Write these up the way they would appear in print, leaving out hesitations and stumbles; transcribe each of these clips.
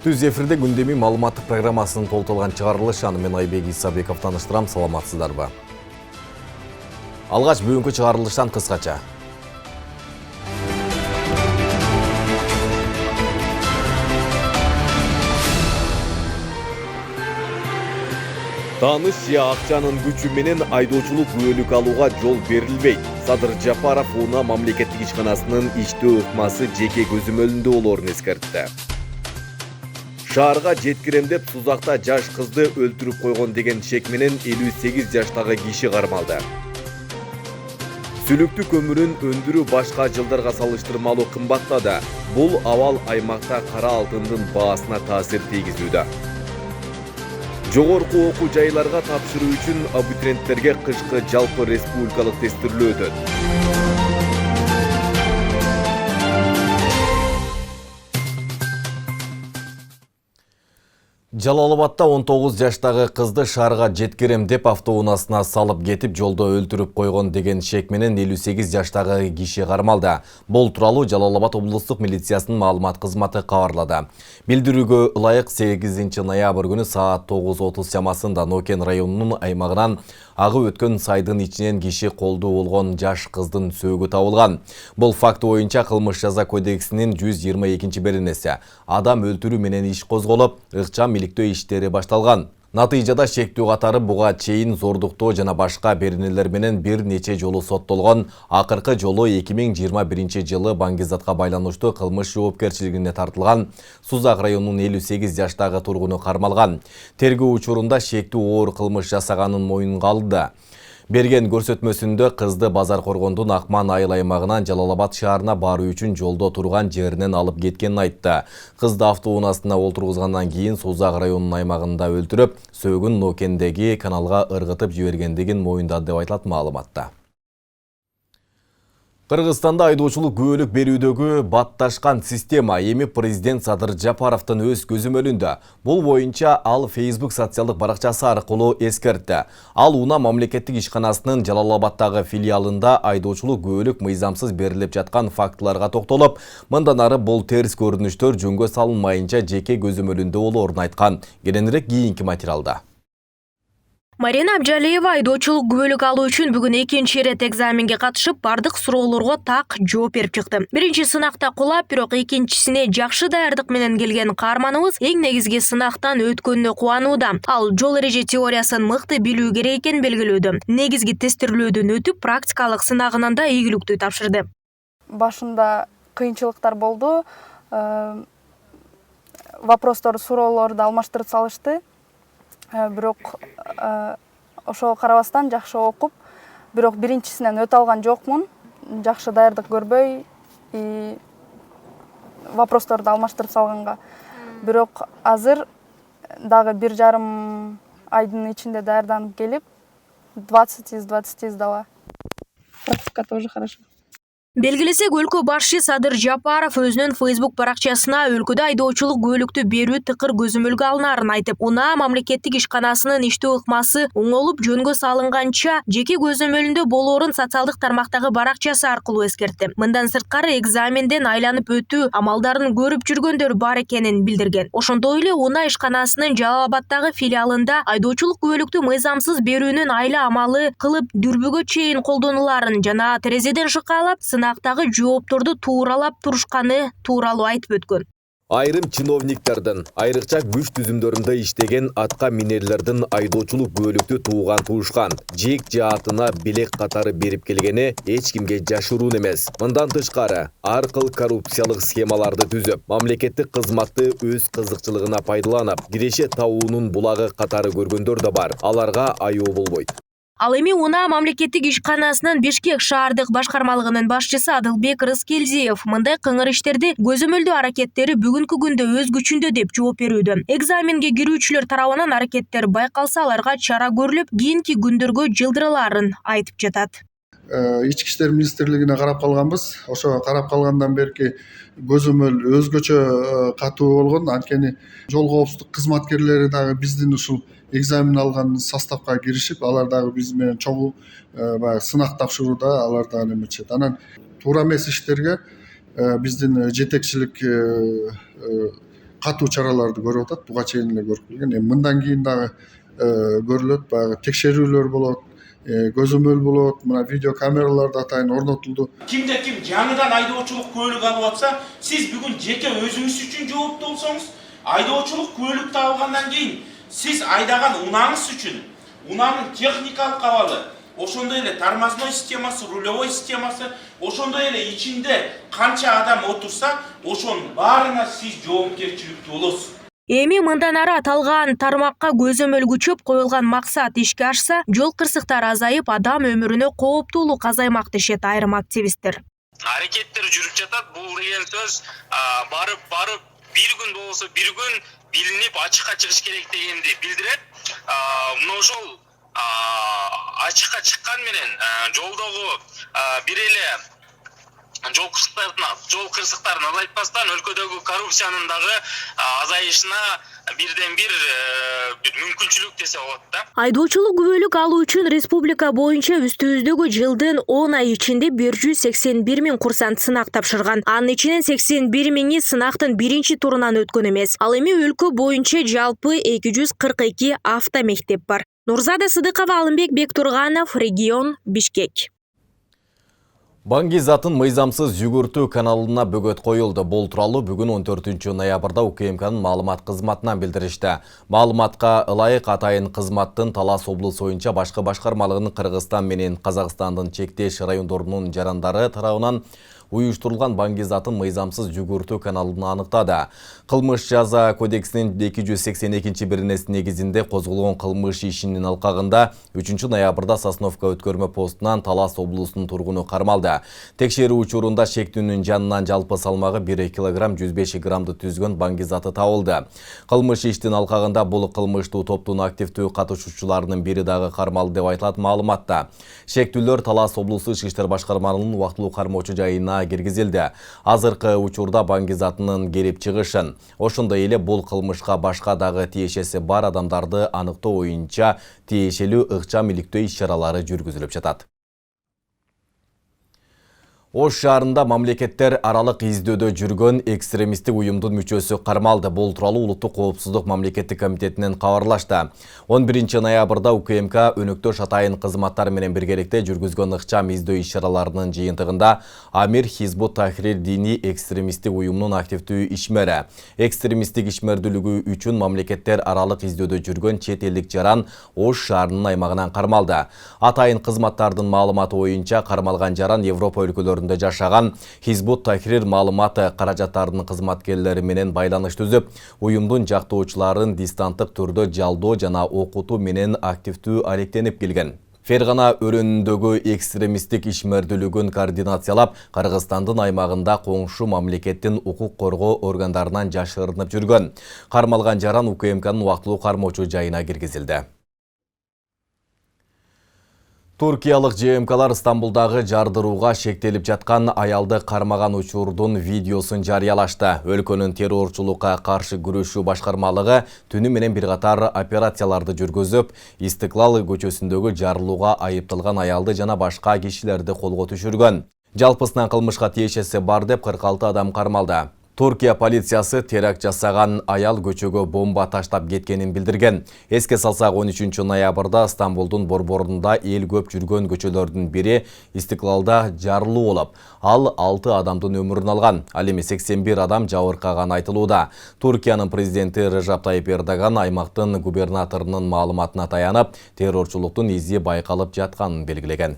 Түз эфирде күндеми маалыматтык программасынын толтурулган чыгарылышы аны мен Айбек Исабеков таныштырам, саламатсыздарбы. Алгач бүгүнкү чыгарылыштан кыскача. Таныш акчанын күчү менен айдоочулук күбөлүк алууга жол берилбейт. Садыр Жапаров УНА мамлекеттик ишканасынын иштөө ыкмасы жеке көзөмөлүндө болоорун эскертти. Шаарга жеткирем деп Сузакта жаш кызды өлтүрүп койгон деген шек менен 58 жаштагы киши кармалды. Сүлүктүү көмүрүн өндүрүү башка жылдарга салыштырмалуу кымбаттады. Бул абал аймакта кара алтындын баасына таасир тийгизүүдө. Жогорку окуу жайларга тапшыруу үчүн абитуриенттерге кышкы жалпы республикалык тестирлөө өтөт. Жалалабадта 19 жаштагы кызды шаарга жеткирем деп автоунаасына салып кетип, жолдо өлтүрүп койгон деген шек менен 58 жаштагы киши кармалды. Бул тууралуу Жалалабад облустук милициясынын маалымат кызматы кабарлады. Билдирүүгө ылайык 8 ноябрь күнү саат 9:30 чамасында Нокен районунун аймагынан агып өткөн сайдын ичинен киши колдуу болгон жаш кыздын сөөгү табылган. Бул факт боюнча кылмыш жаза кодексинин 122-беренеси адам өлтүрүү менен иш козголуп, ыкчам иликтөө иштери башталган. Натыйжада шектүү катары буга чейин зордуктоо жана башка беренелер менен бир нече жолу соттолгон. Акыркы жолу 2021 жылы баңгизатка байланыштуу кылмыш жоопкерчилигине тартылган Сузак районунун 58 жаштагы тургуну кармалган. Тергөө учурунда шектүү оор кылмыш жасаганын моюнга алды. Берген көрсөтмөсүндө кызды Базар Коргондун Акман айыл аймагынан Жалалабад шаарына баруу үчүн жолдо турган жеринен алып кеткенин айтты. Кызды автоунаасына олтургузгандан кийин Сузак районунун аймагында өлтүрүп, сөөгүн Нокендеги каналга ыргытып жибергендигин моюндады деп айтылат маалыматта. Кыргызстанда айдоочулук күбөлүк берүүдөгү батташкан система эми президент Садыр Жапаровдун өз көзөмөлүндө. Бул боюнча ал Facebook социалдык баракчасы аркылуу эскертти. Ал УНА мамлекеттик ишканасынын Жалалабадтагы филиалында айдоочулук күбөлүк мыйзамсыз берилип жаткан фактыларга токтолуп, мындан ары бул терс көрүнүштөр жөнгө салынмайынча жеке көзөмөлүндө болоорун айткан. Кененирээк кийинки материалда. Марина Абжалиева айдоочулук күбөлүк алуу үчүн бүгүн экинчи ирет экзаменге катышып, бардык суроолорго так жооп берип чыкты. Биринчи сынакта кулап, бирок экинчисине жакшы даярдык менен келген каарманыбыз эң негизги сынактан өткөнүнө кубанууда. Ал жол эреже теориясын мыкты билүү керек экенин белгилөөдө. Негизги тестирлөөдөн өтүп, практикалык сынагынан да ийгиликтүү тапшырды. Башында кыйынчылыктар болду. Вопростор, суроолорду алмаштырып салышты. Бирок ошого карабастан жакшы окуп, бирок биринчисинен өтө алган жокмун. Жакшы даярдык көрбөй, вопросторду алмаштырып салганга. Бирок азыр дагы 1,5 айдын ичинде даярданып келип, 20 из 20 сдала. Практика тоже хорошо. Белгилесек, өлкө башчы Садыр Жапаров өзүнүн Facebook баракчасына өлкөдө айдоочулук күбөлүктү берүү тыкыр көзөмөлгө алынаарын айтып, УНА мамлекеттик ишканасынын иштөө ыкмасы оңолуп жөнгө салынганча жеке көзөмөлүндө болоорун социалдык тармактагы баракчасы аркылуу эскертти. Мындан сырткары экзаменден айланып өтүү амалдарын көрүп жүргөндөр бар экенин билдирген. Ошондой эле УНА ишканасынын Жалалабадтагы филиалында айдоочулук күбөлүктү мыйзамсыз берүүнүн айла амалы кылып дүрбүгө чейин колдонуларын жана терезеден шыкалап сынактагы жоопторду тууралап турушканы тууралуу айтып өткөн. Айрым чиновниктердин, айрыкча күч түзүмдөрүндө иштеген атка минерлердин айдоочулук күбөлүктү тууган туушкан, жек жаатына белек катары берип келгени эч кимге жашыруун эмес. Мындан тышкары, ар кыл коррупциялык схемаларды түзүп, мамлекеттик кызматты өз кызыкчылыгына пайдаланып, киреше табуунун булагы катары көргөндөр да бар. Аларга аяоо болбойт. Ал эми УНА мамлекеттик ишканасынын Бишкек шаардык башкармалыгынын башчысы Адылбек Рыскелдиев мындай кыңыр иштерди көзөмөлдөө аракеттери бүгүнкү күндө өз күчүндө деп жооп берүүдө. Экзаменге кирүүчүлөр тарабынан аракеттер байкалса, аларга чара көрүлүп, кийинки күндөргө жылдырылаарын айтып жатат. Ички иштер министрлигине карап калганбыз. Ошо карап калгандан берки көзөмөл өзгөчө катуу болгон. Анткени жол коопсуздук кызматкерлери дагы биздин ушул экзамен алган составка киришип, алар дагы биз менен чогуу сынак тапшырууда алар дагы неметишет. Анан туура эмес иштерге биздин жетекчилик катуу чараларды көрүп атат. Буга чейин эле көрүп келген. Эми мындан кийин дагы көрүлөт, баягы текшерүүлөр болот, көзөмөл болот, мына видео камералар да атайын орнотулду. Kimde kim жаңыдан айдоочулук көлүк алып атса, siz бүгүн жеке өзүңүз үчүн жооптуу болсоңуз, айдоочулук көлүктү алгандан кийин siz айдаган унааңыз үчүн, унаанын техникалык абалы, ошондой эле тормозной системасы, рулевой системасы, ошондой эле ичинде канча адам отурса, ошонун баарына siz жоопкерчиликтүү болосуз. Эми мындан ары аталган тармакка көзөмөлгүчөп коюлган максат ишке ашса, жол кырсыктары азайып, адам өмүрүнө кооптуулук азаймак дешет айрым активисттер. Аракеттер жүрүп жатат. Бул деген сөз барып бир күн болсо бир күн билинип ачыкка чыгыш керек дегенди билдирет. Мына ошол ачыкка чыккан менен жолдогу бир эле жол кырсыктарын азайтпастан өлкөдөгү коррупциянын дагы азайышына бирден бир мүмкүнчүлүк десе болот да. Айдоочулук күбөлүк алуу үчүн республика боюнча үстүбүздөгү жылдын 10 ай ичинде 181 миң курсант сынак тапшырган. Анын ичинен 81 миңи сынактын биринчи турунан өткөн эмес. Ал эми өлкө боюнча жалпы 242 автомектеп бар. Нурзада Сыдыкова, Алымбек Бектурганов, регион, Бишкек. Баңгизатын мыйзамсыз жүгүртүү каналына бөгөт коюлду. Бул тууралуу бүгүн 14 ноябрда УКМКнын маалымат кызматынан билдиришти. Маалыматка ылайык атайын кызматтын Талас облусу боюнча башкы башкармалыгынын Кыргызстан менен Казакстандын чектеш райондорунун жарандары тарабынан уюштурулган Баңгизатын мыйзамсыз жүгүртүү каналын аныктады. Кылмыш жаза кодексинин 282-бирнеси негизинде козголгон кылмыш ишинин алкагында 3 ноябрда Сосновка өткөрмө постунан Талас облусунун тургуну кармалды. Текшерүү учурунда шектүүнүн жанынан жалпы салмагы 1 килограмм 105 граммды түзгөн Баңгизаты табылды. Кылмыш иштин алкагында бул кылмыштуу топтун активдүү катышуучуларынын бири дагы кармалды деп айтылат маалыматта. Шектүүлөр Талас облусу Ички иштер башкармалыгынын убактылуу кармоочу жайына киргизилди. Азыркы учурда Баңгизатынын келип чыгышын, ошондой эле бул кылмышка башка дагы тиешеси бар адамдарды аныктоо боюнча тиешелүү ыкчам иликтөө иш-чаралары жүргүзүлүп жатат. Ош шаарында мамлекеттер аралык издөөдө жүргөн экстремисттик уюмдун мүчөсү кармалды. Бул тууралуу Улуттук коопсуздук мамлекеттик комитетинен кабарлашты. 11 ноябрда УКМК өнөктөш атайын кызматтар менен биргеликте жүргүзгөн ыкчам издөө иш-чараларынын жыйынтыгында Амир Хизбут Тахрир дини экстремисттик уюмунун активдүү ишмери, экстремисттик ишмердүүлүгү үчүн мамлекеттер аралык издөөдө жүргөн чет элдик жаран Ош шаарынын аймагынан кармалды. Атайын кызматтардын маалыматы боюнча кармалган жаран Европа өлкөлөрүндө жашаган Хизбут Тахрир маалыматы каражаттарынын кызматкерлери менен байланыш түзүп, уюмдун жактоочуларын дистанттык түрдө жалдоо жана окутуу менен активдүү алектенип келген. Фергана өрөөнүндөгү экстремисттик ишмердүүлүгүн координациялап, Кыргызстандын аймагында коңшу мамлекеттин укук коргоо органдарынан жашырынып жүргөн. Кармалган жаран УКМКнын убактылуу кармоочу жайына киргизилди. Туркиялык ЖМКлар Стамбулдагы жардырууга шектелип жаткан аялды кармаган учурдун видеосун жарыялашты. Өлкөнүн террорчулукка каршы күрөшүү башкармалыгы түнү менен бир катар операцияларды жүргүзүп, Истиклал көчөсүндөгү жарылууга айыпталган аялды жана башка кишилерди колго түшүргөн. Жалпысынан кылмышка тиешеси бар деп 46 адам кармалды. Туркия полициясы теракт жасаган аял көчөгө бомба таштап кеткенин билдирген. Эске салсак 13 ноябрда Стамбулдун борборунда эл көп жүргөн көчөлөрдүн бири Истиклалда жарылуу болуп, ал 6 адамдын өмүрүн алган. Ал эми 81 адам жабыркаган айтылууда. Туркиянын президенти Режеп Тайип Эрдоган аймактын губернаторунун маалыматына таянып, террорчулуктун изи байкалып жатканын белгилеген.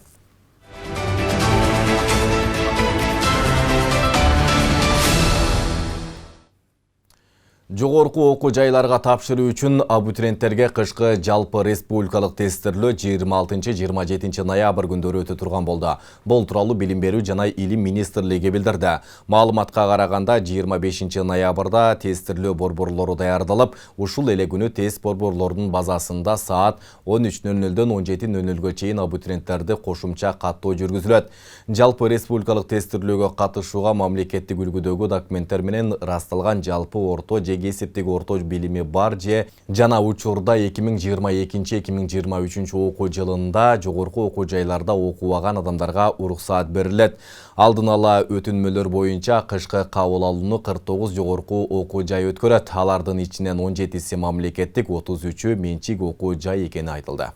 Жогорку окуу жайларга тапшыруу үчүн абитуриенттерге кышкы жалпы республикалык тесттирлөө 26-27 ноябрь күндөрү өтө турган болду. Бул тууралуу Билим берүү жана Илим министрлиги билдирди. Маалыматка караганда 25 ноябрда тесттирлөө борборлору даярдалып, ушул эле күнү тест борборлорунун базасында саат 13:00дөн 17:00га чейин абитуриенттерди кошумча каттоо жүргүзүлөт. Жалпы республикалык тесттирлөөгө катышууга мамлекеттик үлгүдөгү документтер менен ырасталган жалпы орто же кесиптеги орто билими бар же жана учурда 2022-2023 окуу жылында жогорку окуу жайларда окубаган адамдарга уруксаат берилет. Алдын ала өтүнмөлөр боюнча кышкы кабыл алууну 49 жогорку окуу жай өткөрөт. Алардын ичинен 17си мамлекеттик, 33-ü менчик окуу жай экени айтылды.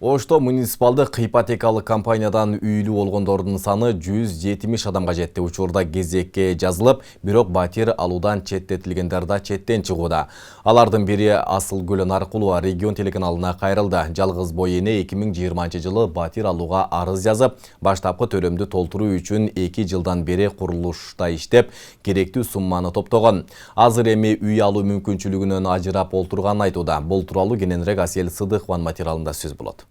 Ошто муниципалдык ипотекалык компаниядан үйлүү болгондордун саны 170 адамга жетти. Учурда кезекке жазылып, бирок батир алуудан четтетилгендер да четтен чыгууда. Алардын бири Асылгүл Наркулова регион телеканалына кайрылды. Жалгыз бой эне 2020-жылы батир алууга арыз жазып, баштапкы төлөмдү толтуруу үчүн 2 жылдан бери курулушта иштеп, керектүү сумманы топтогон. Азыр эми үй алуу мүмкүнчүлүгүнөн ажырап олтурганын айтууда. Бул тууралуу кененирээк Асел Сыдыкованын материалында сөз болот.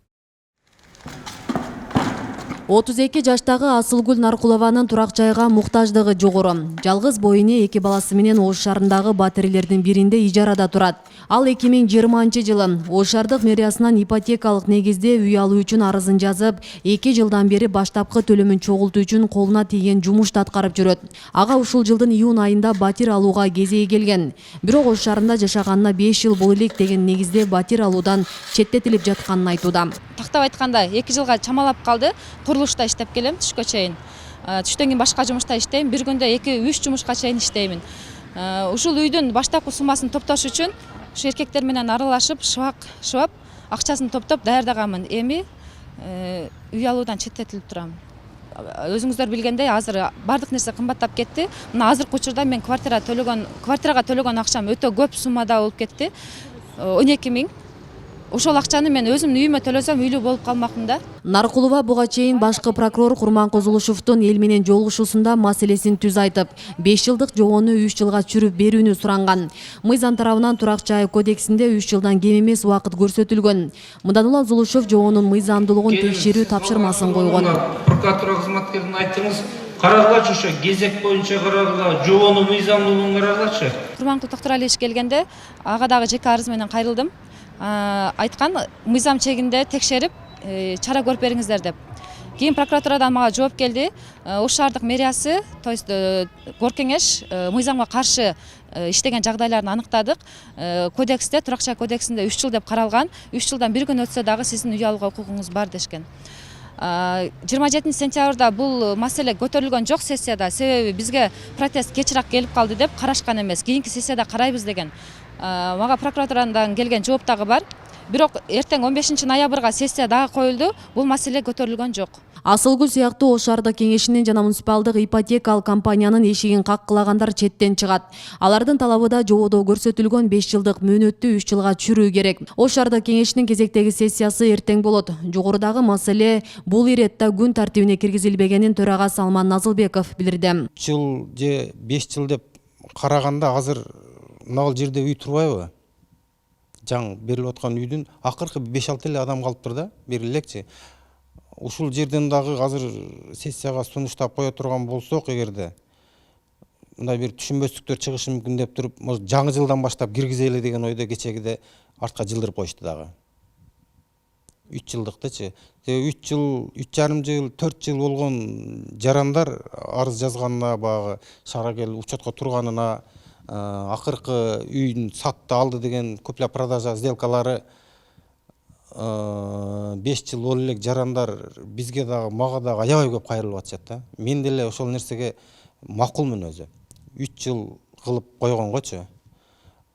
32 жаштагы Асылгүл Наркулованын турак жайга муктаждыгы жогору. Жалгыз бойыне 2 баласы менен Ош шаарындагы батирлердин биринде ижарада турат. Ал 2020-жылы Ош шаардык мэриясынан ипотекалык негизде үй алуу үчүн арызын жазып, 2 жылдан бери баштапкы төлөмүн чогултуу үчүн колуна тийген жумушту аткарып жүрөт. Ага ушул жылдын июнь айында батир алууга кезеги келген. Бирок Ош шаарында жашаганына 5 жыл боло элек деген негизде батир алуудан четтетилип жатканын айтууда. Тактап айтканда 2 жылга чамалап калды. Курулушта иштеп келем түшкө чейин. Түштөн кийин башка жумушта иштейм. Бир күндө 2-3 жумушка чейин иштеймин. Ушул үйдүн баштапкы суммасын топтош үчүн ушу эркектер менен аралашып, шыбап, акчасын топтоп даярдаганмын. Эми үй алуудан четтетилип турам. Өзүңүздөр билгендей, азыр бардык нерсе кымбаттап кетти. Мына азыркы учурда мен квартирага төлөгөн акчам өтө көп суммада болуп кетти. 12 000. Ошол акчаны мен өзүмдүн үйүмө төлөсөм үйлүү болуп калмакмын да. Наркулова буга чейин башкы прокурор Курманкул Зулушевдун эл менен жолугушуусунда маселесин түз айтып, 5 жылдык жобону 3 жылга чүрүп берүүнү суранган. Мыйзам тарабынан турак жай кодексинде 3 жылдан кем эмес убакыт көрсөтүлгөн. Мындан улам Зулушев жобонун мыйзамдуулугун текшерүү тапшырмасын койгон. Прокуратура кызматкерин айттыңыз, карагылачы ошо кезек боюнча карагыла, жобонун мыйзамдуулугун карагылачы. Курманкул Токтуралиевич келгенде ага дагы жеке арыз менен кайрылдым. Айткан мыйзам чегинде текшерип чара көрүп бериңиздер деп. Кийин прокуратурадан мага жооп келди. Ош шаардык мэриясы, то есть Горкеңеш мыйзамга каршы иштеген жагдайларын аныктадык. Кодексте, турак жай кодексинде 3 жыл деп каралган. 3 жылдан бир күн өтсө дагы сиздин үй алууга укугуңуз бар дешкен. 27 сентябрда бул маселе көтөрүлгөн жок сессияда, себеби бизге протест кечирээк келип калды деп карашкан эмес. Кийинки сессияда карайбыз деген. Мага прокуратурадан келген жооп дагы бар. Бирок эртең 15 ноябрга сессия дагы коюлду. Бул маселе көтөрүлгөн жок. Асылгүл сыяктуу Ош шаардык кеңешинин жана муниципалдык ипотекалык компаниянын эшигин каккылагандар четтен чыгат. Алардын талабы да жободо көрсөтүлгөн 5 жылдык мөөнөттү 3 жылга чүрүү керек. Ош шаардык кеңешинин кезектеги сессиясы эртең болот. Жогорудагы маселе бул иретте күн тартибине киргизилбегенин төрага Салман Назылбеков билдирди. Жыл же 5 жыл деп караганда азыр мына жерде үй турбайбы? Жаң берилип аткан үйдүн акыркы 5-6 эле адам калыптыр да, берилекчи. Ушул жерден дагы азыр сессияга сунуштап кое турган болсок, эгерде мындай бир түшүнбөстүктөр чыгышы мүмкүн деп туруп, может жаңы жылдан баштап киргизели деген ойдо кечегиде артка жылдырып коюшту дагы. 3 жылдыктычы. 3 жыл, 3,5 жыл, 4 жыл болгон жарандар арыз жазганына, багы шаарга келип учетко турганына, акыркы үйүн сатты алды деген купля продажа сделкалары 5 жыл боло элек жарандар бизге дагы, мага дагы аябай көп кайрылып атышат да. Мен деле ошол нерсеге макулмун өзү. 3 жыл кылып койгонгочу.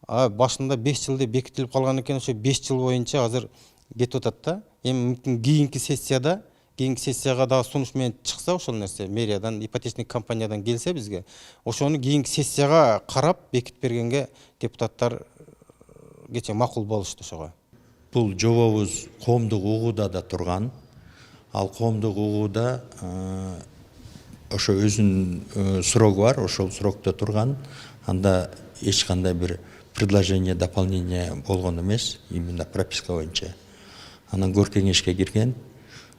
Башында 5 жыл деп бекитилип калган экен, ошо 5 жыл боюнча азыр кетип атат да. Эми мүмкүн кийинки сессияга дагы сунуш менен чыкса ошол нерсе, мэриядан, ипотечник компаниядан келсе бизге, ошону кийинки сессияга карап бекитип бергенге депутаттар кече макул болушту ошого. Бул жобобуз коомдук угууда да турган. Ал коомдук угууда ошо өзүнүн срогу бар, ошол срокто турган. Анда эч кандай бир предложение, дополнение болгон эмес, именно прописка боюнча. Анан Горкеңешке кирген,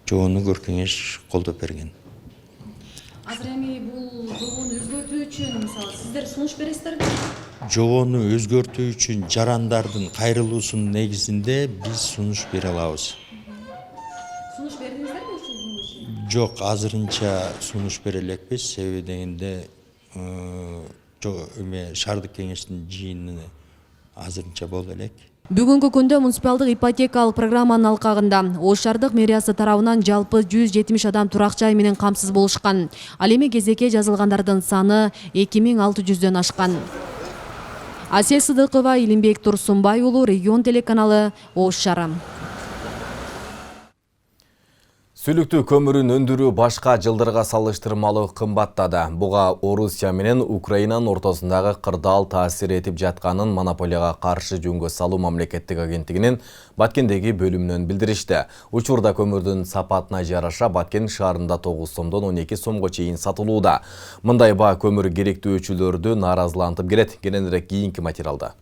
жобону Горкеңеш колдоп берген. Азыр эми бул жобону өзгөртүү үчүн, мисалы, сиздер сунуш бересиздерби? Жобону өзгөртүү үчүн жарандардын кайрылуусунун негизинде биз сунуш бере алабыз. Сунуш бердиңиздерби ушул күнгө чейин? Жок, азырынча сунуш бере элекпиз, себеби дегенде шаардык кеңештин жыйыны азырынча болду элек. Бүгүнкү күндө муниципалдык ипотекалык программанын алкагында Ош шаардык мэриясы тарабынан жалпы 170 адам турак жай менен камсыз болушкан. Ал эми кезекке жазылгандардын саны 2600дөн ашкан. Асел Сыдыкова, Илимбек Турсунбай уулу, Регион телеканалы, Ош шаары. Сүлүктүү көмүрүн өндүрүү башка жылдарга салыштырмалуу кымбаттады. Буга Орусия менен Украинанын ортосундагы кырдаал таасир этип жатканын монополияга каршы жөнгө салуу мамлекеттик агенттигинин Баткендеги бөлүмүнөн билдиришти. Учурда көмүрдүн сапатына жараша Баткен шаарында 9 сомдон 12 сомго чейин сатылууда. Мындай баа көмүр керектөөчүлөрдү нааразылантып келет. Кененирээк кийинки материалда.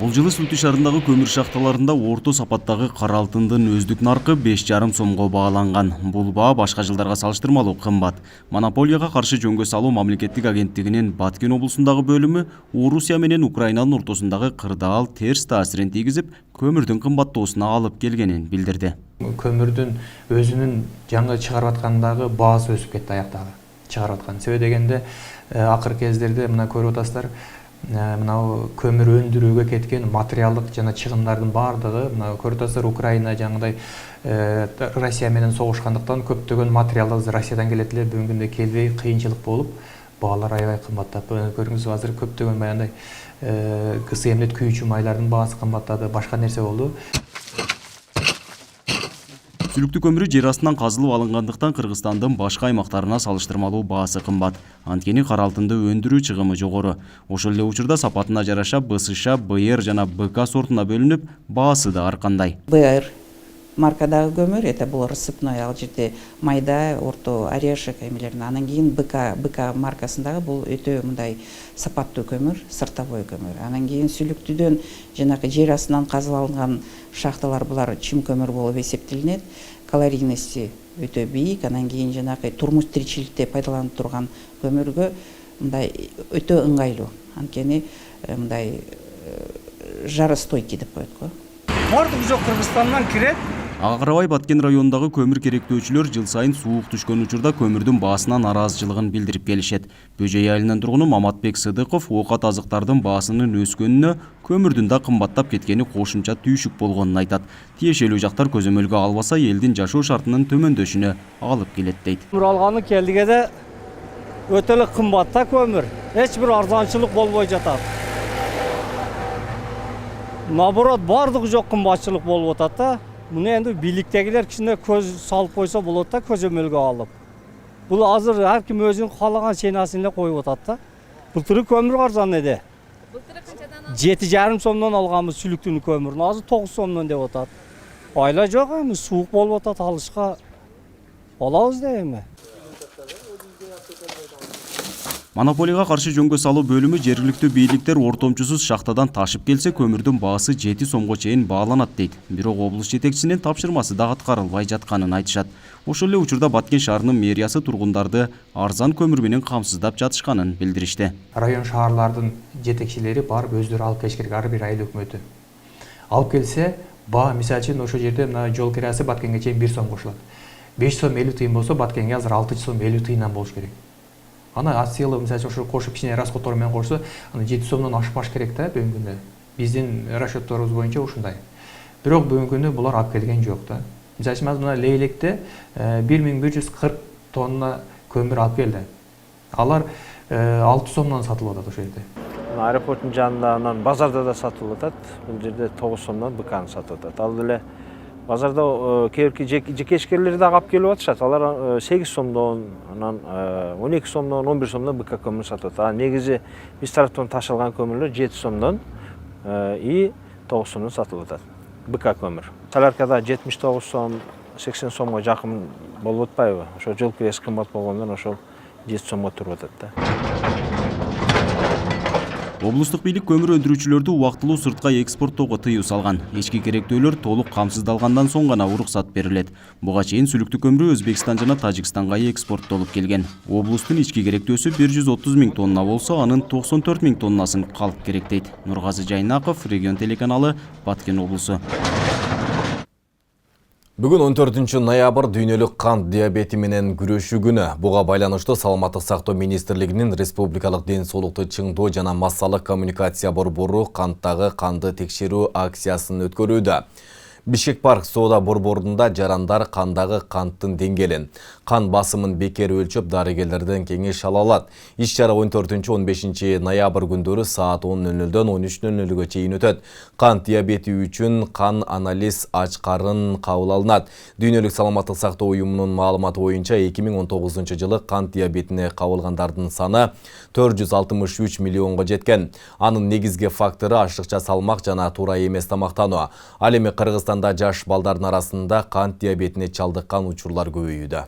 Бул жылы Сүлүктүү шаарындагы көмүр шахталарында орто сапаттагы кара алтындын өздүк наркы 5,5 сомго бааланган. Бул баа башка жылдарга салыштырмалуу кымбат. Монополияга каршы жөнгө салуу мамлекеттик агенттигинин Баткен облусундагы бөлүмү Орусия менен Украинанын ортосундагы кырдаал терс таасирин тийгизип, көмүрдүн кымбаттоосуна алып келгенин билдирди. Көмүрдүн өзүнүн жаңы чыгарып аткандагы баасы өсүп кетти аяктагы. Чыгарып аткан. Себеби дегенде акыркы кездерде мына көрүп атасыздар, мынау көмүр өндүрүүгө кеткен материалдык жана чыгымдардын баардыгы мына көрүп атасыздар, Украина жаңыдай Россия менен согушкандыктан көптөгөн материалдар Россиядан келет эле, бүгүнкү күндө келбей кыйынчылык болуп, баалар аябай кымбаттап. Көрүңүз, азыр көптөгөн баягындай кысы эмнет күйүүчү майлардын баасы кымбаттады, башка нерсе болду. Сүлүктүү көмүрү жер астынан казылып алынгандыктан Кыргызстандын башка аймактарына салыштырмалуу баасы кымбат. Анткени кара алтынды өндүрүү чыгымы жогору. Ошол эле учурда сапатына жараша БСШ, БР жана БК сортуна бөлүнүп, баасы да ар кандай. БР маркадагы көмүр, это бул рассыпной, ал жерде майда, орто, орешек эмелерин. Анан кийин БК маркасындагы бул өтө мындай сапаттуу көмүр, сыртовой көмүр. Анан кийин сүлүктүүдөн жанагы жер астынан казылып алынган шахталар булар чым көмүр болуп эсептелинет. Калорийности өтө бийик. Анан кийин жанагы турмуш тиричиликте пайдаланып турган көмүргө мындай өтө ыңгайлуу. Анткени мындай жарыстойкий деп коет го. Бардык жок Кыргызстандан кирет. Ага карабай Баткен районундагы көмүр керектөөчүлөр жыл сайын суук түшкөн учурда көмүрдүн баасынан нараазычылыгын билдирип келишет. Бөжөй айылынын тургуну Маматбек Сыдыков оокат азыктардын баасынын өскөнүнө көмүрдүн да кымбаттап кеткени кошумча түйшүк болгонун айтат. Тиешелүү жактар көзөмөлгө албаса, элдин жашоо шартынын төмөндөшүнө алып келет дейт. Көмүр алганы келдигеде өтө эле кымбатта көмүр. Эч бир арзанчылык болбой жатат. Наоборот, бардыгы жок кымбатчылык болуп атат да. Муну энди бийликтегилер кичине көз салып койсо болот да, көзөмөлгө алып. Бул азыр ар ким өзүнүн каалаган ценасын эле коюп атат да. Былтыры көмүр арзан эди. Былтыры канчадан? 7,5 сомдон алганбыз сүлүктүүнү көмүрүн, азыр 9 сомдон деп атат. Айла жок, эми суук болуп атат, алышка алабыз да эми. Монополияга каршы жөнгө салуу бөлүмү жергиликтүү бийликтер ортомчусуз шахтадан ташып келсе көмүрдүн баасы 7 сомго чейин бааланат дейт. Бирок облус жетекчисинин тапшырмасы да аткарылбай жатканын айтышат. Ошол эле учурда Баткен шаарынын мэриясы тургундарды арзан көмүр менен камсыздап жатышканын билдиришти. Район шаарлардын жетекчилери барып өздөрү алып келиш керек, ар бир айыл өкмөтү. Алып келсе, баа мисалы үчүн ошол жерде мына жол кирасы Баткенге чейин 1 сом кошулат. 5 сом 50 тыйын болсо, Баткенге азыр 6 сом 50 тыйындан болуш керек. Ана асылы мисалы ошо кошуп кичине расходтор менен кошсо, аны 7 сомдон ашпаш керек да бүгүнкү күндө. Биздин расчетторубуз боюнча ушундай. Бирок бүгүнкү күндө булар алып келген жок да. Мисалы үчүн мына Лейлекте 1140 тонна көмүр алып келди. Алар 6 сомдон сатылып атат ошол жерде. Аэропорттун жанында анан базарда да сатылып атат. Бул жерде 9 сомдон БКны сатып атат. Ал деле базарда кээки жекешкерлер да алып келип атышат. Алар 8 сомдон, анан 12 сомдон, 11 сомдон БК көмүр сатып атат. Негизи биз тараптан ташылган көмүрлөр 7 сомдон и 9 сомдон сатылып атат. БК көмүр. Соляркада 79 сом, 80 сомго жакын болуп атпайбы? Ошо жол кирesi кымбат болгондон ошол 7 сомго туруп атат да. Облустук бийлик көмүр өндүрүүчүлөрдү убактылуу сыртка экспорттоого тыюу салган. Ички керектөөлөр толук камсыздалгандан соң гана уруксат берилет. Буга чейин сүлүктүү көмүрү Өзбекстан жана Тажикстанга экспорттолуп келген. Облустун ички керектөөсү 130 000 тонна болсо, анын 94 000 тоннасын калк керек дейт. Нургазы Жайнаков, Регион телеканалы, Баткен облусу. Бүгін 14 ноябрь дүйнөлүк кант диабети менен күрөшүү күнү. Буга байланыштуу Саламаттык сактоо министрлигинин республикалык ден соолукту чыңдоо жана массалык коммуникация борбору канттагы канды текшерүү акциясын өткөрүүдө. Бишкек парк соода борборунда жарандар кандагы канттын деңгээлин, кан басымын бекер өлчөп дарыгерлерден кеңеш ала алат. Иш-чара 14-15 ноябрь күндөрү саат 10:00-дөн 13:00-га чейин өтөт. Кант диабети үчүн кан анализ ач карын кабыл алынат. Дүйнөлүк саламаттык сактоо уюмунун маалыматы боюнча 2019 жылы кант диабетине кабылгандардын саны 463 миллионго жеткен. Анын негизги фактору ашыкча салмак жана туура эмес тамактануу. Ал эми Кыргызстанда жаш балдардын арасында кант диабетине чалдыккан учурлар көбөйүүдө.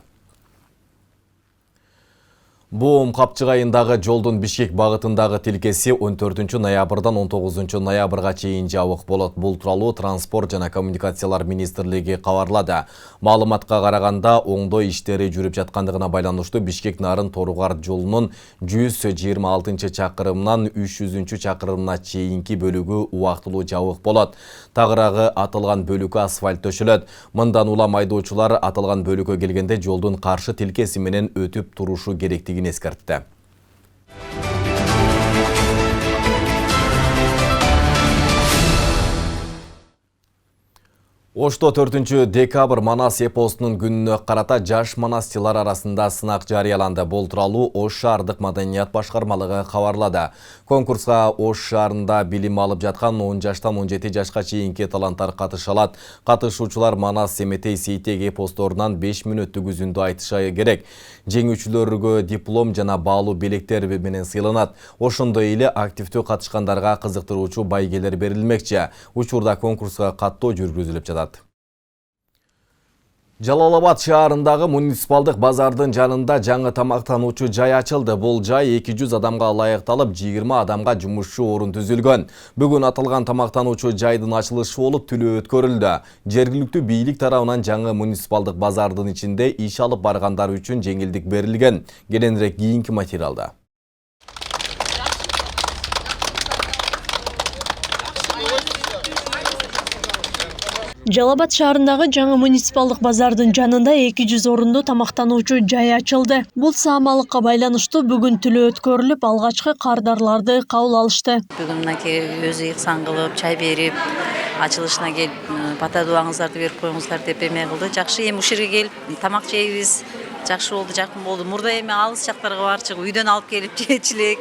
Боом капчыгайындагы жолдун Бишкек багытындагы тилкеси 14 ноябрдан 19 ноябрга чейин жабык болот. Бул тууралуу Транспорт жана коммуникациялар министрлиги кабарлады. Маалыматка караганда, оңдоо иштери жүрүп жаткандыгына байланыштуу Бишкек Нарын Торугар жолунун 126 чакырымынан 300 чакырымына чейинки бөлүгү убактылуу жабык болот. Тагыраагы атылган бөлүккө асфальт төшөлөт. Мындан улам айдоочулар атылган бөлүккө келгенде жолдун каршы тилкеси менен өтүп турушу керектигин ескертти. Ошто 4 декабрь Манас эпосунун күнүнө карата жаш манастырлар арасында сынак жарыяланды. Бул тууралуу Ош шаардык маданият башкармалыгы кабарлады. Конкурска Ош шаарында билим алып жаткан 10 жаштан 17 жашка чейинки таланттар катыша алат. Катышуучулар Манас, Семетей, Сейтек эпосторунан 5 мүнөттүк үзүндү айтыша керек. Жеңүүчүлөргө диплом жана баалуу белектер менен сыйланат. Ошондой эле активдүү катышкандарга кызыктыруучу байгелер берилмекчи. Учурда конкурска каттоо жүргүзүлүп жатат. Жалалабад шаарындагы муниципалдык базардын жанында жаңы тамактануучу жай ачылды. Бул жай 200 адамга ылайыкталып, 20 адамга жумушчу орун түзүлгөн. Бүгүн атылган тамактануучу жайдын ачылышы болуп түлөө өткөрүлдү. Жергиликтүү бийлик тарабынан жаңы муниципалдык базардын ичинде иш алып баргандар үчүн жеңилдик берилген. Кененирээк кийинки материалда. Жалалабад шаарындагы жаңы муниципалдык базардын жанында 200 орундуу тамактануучу жай ачылды. Бул саамалыкка байланыштуу бүгүн түлөө өткөрүлүп, алгачкы кардарларды кабыл алышты. Бүгүн мынакей өзү ыйыксан кылып, чай берип, ачылышына келип, бата дуаңыздарды берип коюңуздар деп эме кылды. Жакшы, эми ушул жерге келип тамак жейбиз. Жакшы болду, жакын болду. Мурда эми алыс жактарга барчык, үйдөн алып келип жечү элек.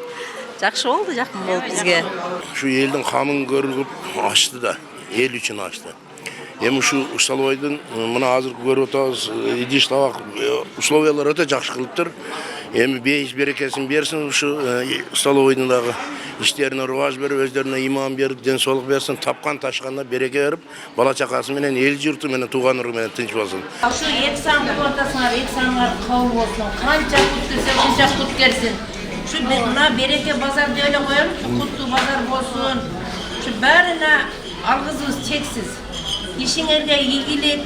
Жакшы болду, жакын болду бизге. Ушу элдин камын көрүп ачты да, эл үчүн ачты. Эми ушу Усталбайдын мына азыр көрүп атабыз, идиш табак условиялар өтө жакшы кылыптыр. Эми бейиш берекесин берсин, ушу Усталбайдын дагы иштерине рубаж берип, өздөрүнө иман берип, ден соолук берсин, тапкан ташканда береке берип, бала чакасы менен, эл журту менен, тууган уру менен тынч болсун. Ушу эки сан кылып атасыңар, эки саңар кабыл болсун. Канча кут келсе, ушунча кут келсин. Ушу мына береке базар деп эле коелу, куттуу базар болсун. Ушу баарына алгызыбыз чексиз. İşinizde ilgili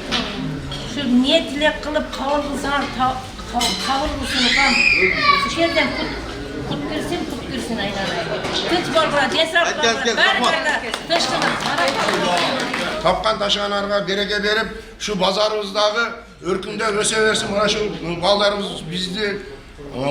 şu niyetler kılıp kavul kılsanız kavul kılsınız tam. Şu yerden kut girsin aynen. Tıç barkıra, cesap barkıra, barkıra, tıçtınız. Tapkan taşıganlarga bereke berip, şu bazarımızdağı örkünde öse versin. Bana şu ballarımız bizdi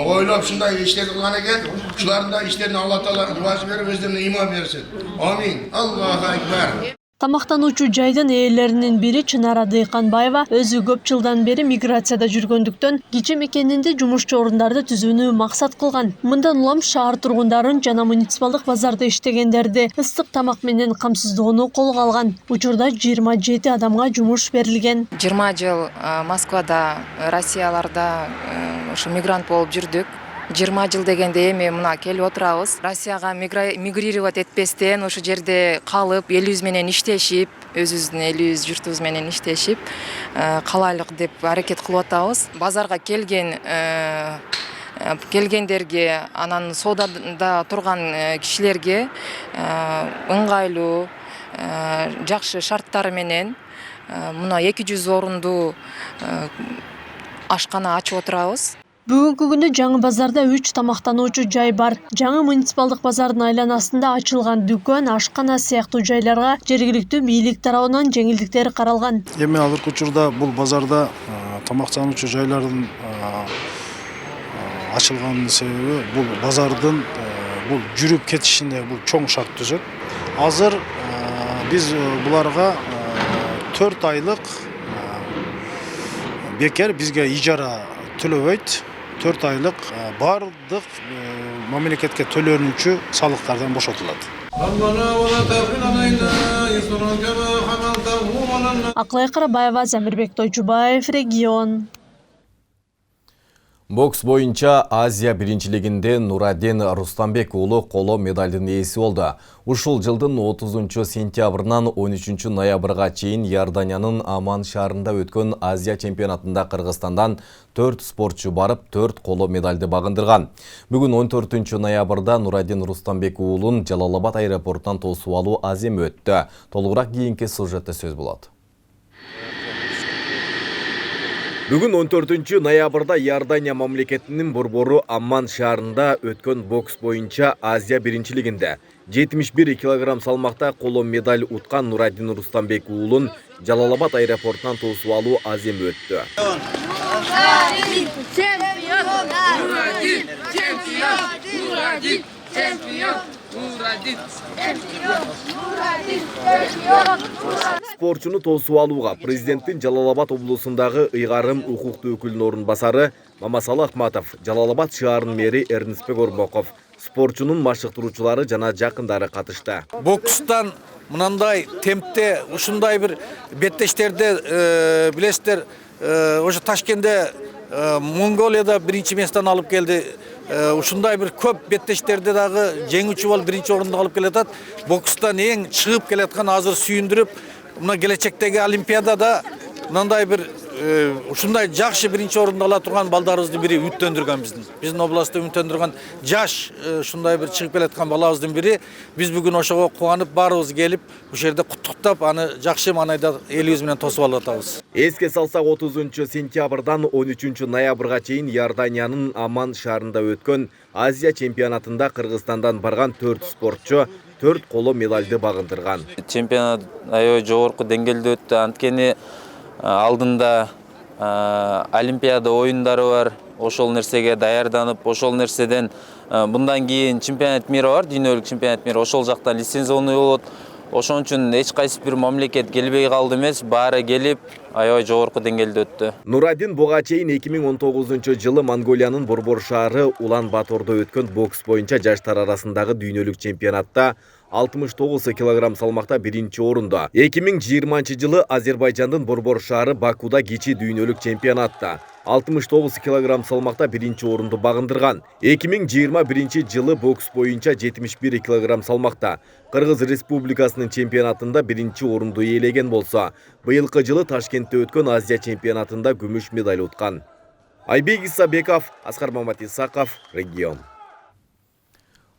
oylap şunday işleri kılgan eken, şuların da işlerini Allah Teala rivaz verip, özlerine iman versin. Amin. Allahu Ekber. Тамактануучу жайдын ээлеринин бири Чынара Дыйканбаева өзү көп жылдан бери миграцияда жүргөндүктөн кичи мекенинде жумушчу орундарды түзүүнү максат кылган. Мындан улам шаар тургундарын жана муниципалдык базарда иштегендерди ыстык тамак менен камсыздоону колго алган. Учурда 27 адамга жумуш берилген. 20 жыл Москвада, Россияларда ушу мигрант болуп жүрдүк. 20 жыл дегенде эми мына келип отурабыз. Россияга мигрировать этпестен ошол жерде калып, элибиз менен иштешип, өзүбүздүн элибиз, журтубуз менен иштешип, калайлык деп аракет кылып атабыз. Базарга келгендерге, анан соодада турган кишилерге ыңгайлуу, жакшы шарттары менен мына 200 орунду ашкана ачып отурабыз. Бүгүнкү күнү жаңы базарда 3 тамактануучу жай бар. Жаңы муниципалдык базардын айланасында ачылган дүкөн, ашкана сыяктуу жайларга жергиликтүү бийлик тарабынан жеңилдиктер каралган. Эми азыркы учурда бул базарда тамактануучу жайлардын ачылганын себеби бул базардын бул жүрүп кетишинде бул чоң шарт түзөт. Азыр биз буларга 4 айлык бекер бизге ижара төлөбөйт. 4 айлык бардык мамлекетке төлөнүүчү салыктардан бошотулат. Аклай Карабаева, Замирбек Тойчубаев, регион. Бокс боюнча Азия биринчилигинде Нурадин Рустамбек уулу коло медалдын ээси болду. Ушул жылдын 30-сентябрынан 13-ноябрга чейин Иорданиянын Аман шаарында өткөн Азия чемпионатында Кыргызстандан 4 спортчу барып, 4 коло медалды багындырган. Бүгүн 14-ноябрда Нурадин Рустамбек уулун Жалалабад аэропортунан тосуп алуу азем өттү. Толугураак кийинки сюжетте сөз болот. Бүгүн 14-ноябрда Иордания мамлекетинин борбору Амман шаарында өткөн бокс боюнча Азия биринчилигинде 71 килограмм салмакта коло медаль уткан Нурадин Рустамбек уулун Жалалабад аэропортунан тосуп алуу азем өттү. Спортчуну тосуп алууга президенттин Жалалабад облусундагы ыйгарым укуктуу өкүлүнүн орун басары Мамасалы Ахматов, Жалалабад шаарынын мэри Эрнисбек Ормоков, спортчунун машыктыруучулары жана жакындары катышты. Бокстан мынандай темпте, ушундай бир беттештерде билесиздер, ошо Ташкентте Монголияда биринчи месттен алып келди. Ушундай бир көп беттештерде дагы жеңүүчү болуп биринчи орунду алып келатат. Бокстан эң чыгып келаткан азыр сүйүндүрүп, мына келечектеги Олимпиадада мындай бир ушундай жакшы биринчи орунду ала турган балдарыбыздын бири үмүттөндүргөн биздин областты үмүттөндүргөн жаш ушундай бир чыгып келаткан балабыздын бири. Биз бүгүн ошого кубанып баарыбыз келип, ушул жерде куттуктап, аны жакшы маанайда элибиз менен тосуп алып атабыз. Эске салсак 30-сентябрдан 13-ноябрга чейин Иорданиянын Аман шаарында өткөн Азия чемпионатында Кыргызстандан барган 4 спортчу 4 коло медалды багындырган. Чемпионат аябай жогорку деңгээлде өттү. Анткени алдында Олимпиада оюндары бар. Ошол нерсеге даярданып, ошол нерседен мындан кийин чемпионат мира бар, дүйнөлүк чемпионат мира. Ошол жактан лицензионный болот. Ошон үчүн эч кайсы бир мамлекет келбей калды эмес, баары келип, аябай жогорку деңгээлде өттү. Нурадин буга чейин 2019-жылы Монголиянын борбор шаары Улан-Батордо өткөн бокс боюнча жаштар арасындагы дүйнөлүк чемпионатта 69 килограмм салмакта биринчи орунда. 2020-жылы Азербайжандын борбор шаары Бакуда кичи дүйнөлүк чемпионатта 69 килограмм салмакта биринчи орунду багындырган. 2021-жылы бокс боюнча 71 килограмм салмакта Кыргыз Республикасынын чемпионатында биринчи орунду ээлеген болсо, быйылкы жылы Ташкентте өткөн Азия чемпионатында күмүш медаль уткан. Айбек Исабеков, Аскар Маматисаков, регион.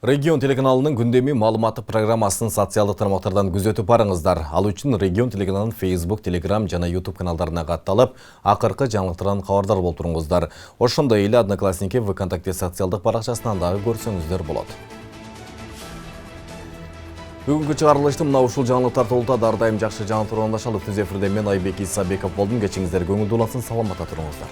Регион телеканалынын күндеми маалыматы программасынын социалдык тармактардан күзөтүп барыңыздар. Ал үчүн Регион телеканалынын Facebook, Telegram жана YouTube каналдарына катталып, акыркы жаңылыктардан кабардар болуп туруңуздар. Ошондой эле Одноклассники, ВКонтакте социалдык баракчасынан дагы көрсөңүздөр болот. Бүгүнкү чыгарылышты мына ушул жаңылыктар толтурат. Ар дайым жакшы жаңылыктар оңдашалы. Түз эфирде мен Айбек Исабеков болдум. Кечиңиздер көңүлдүү уласын, саламатта туруңуздар.